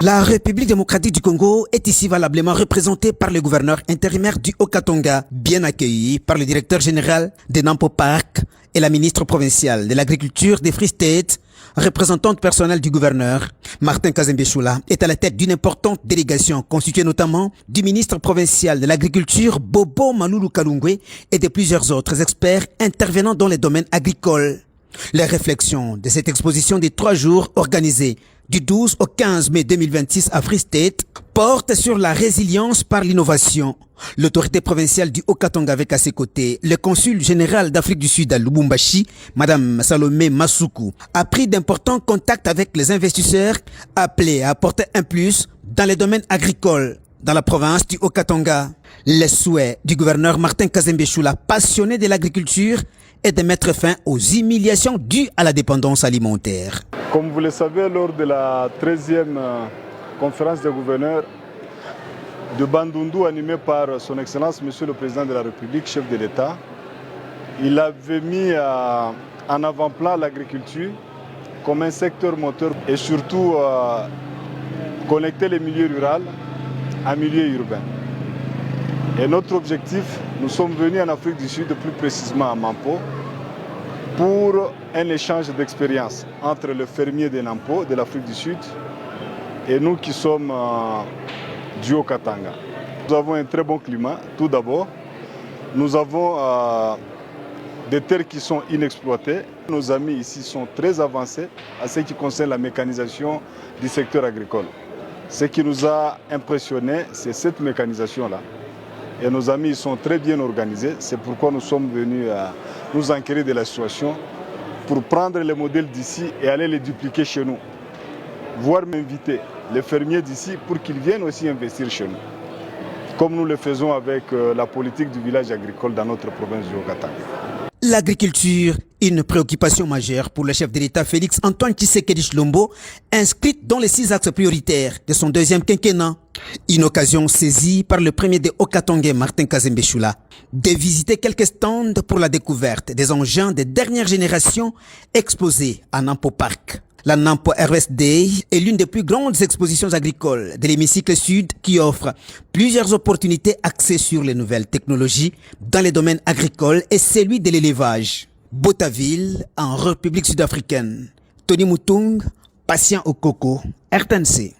La République démocratique du Congo est ici valablement représentée par le gouverneur intérimaire du Haut-Katanga, bien accueilli par le directeur général de Nampo Park et la ministre provinciale de l'Agriculture des Free State, représentante personnelle du gouverneur. Martin Kazembe Choula est à la tête d'une importante délégation constituée notamment du ministre provincial de l'Agriculture, Bobo Maloulou Kalungwe, et de plusieurs autres experts intervenant dans les domaines agricoles. Les réflexions de cette exposition des 3 jours organisée du 12 au 15 mai 2026 à Free State portent sur la résilience par l'innovation. L'autorité provinciale du Haut-Katanga avec à ses côtés le consul général d'Afrique du Sud à Lubumbashi, Madame Salomé Masuku, a pris d'importants contacts avec les investisseurs appelés à apporter un plus dans les domaines agricoles dans la province du Haut-Katanga. Les souhaits du gouverneur Martin Kazembe Choula, passionné de l'agriculture, est de mettre fin aux humiliations dues à la dépendance alimentaire. Comme vous le savez, lors de la 13e conférence des gouverneurs de Bandundu, animée par son Excellence, Monsieur le Président de la République, chef de l'État, il avait mis en avant-plan l'agriculture comme un secteur moteur et surtout connecter les milieux ruraux à milieu urbain. Et notre objectif, nous sommes venus en Afrique du Sud, plus précisément à Nampo, pour un échange d'expériences entre le fermier de Nampo, de l'Afrique du Sud, et nous qui sommes du Haut-Katanga. Nous avons un très bon climat, tout d'abord. Nous avons des terres qui sont inexploitées. Nos amis ici sont très avancés à ce qui concerne la mécanisation du secteur agricole. Ce qui nous a impressionnés, c'est cette mécanisation-là. Et nos amis sont très bien organisés. C'est pourquoi nous sommes venus nous enquérir de la situation pour prendre les modèles d'ici et aller les dupliquer chez nous. Voire m'inviter les fermiers d'ici pour qu'ils viennent aussi investir chez nous. Comme nous le faisons avec la politique du village agricole dans notre province du Haut-Katanga. L'agriculture, une préoccupation majeure pour le chef de l'État Félix Antoine Tshisekedi Tshilombo, inscrite dans les 6 axes prioritaires de son 2e quinquennat. Une occasion saisie par le premier des Haut-Katangais, Martin Kazembe Choula, de visiter quelques stands pour la découverte des engins de dernière génération exposés à Nampo Park. La Nampo Harvest Day est l'une des plus grandes expositions agricoles de l'hémicycle sud qui offre plusieurs opportunités axées sur les nouvelles technologies dans les domaines agricoles et celui de l'élevage. Botaville, en République sud-africaine. Tony Moutung, patient au coco, RTNC.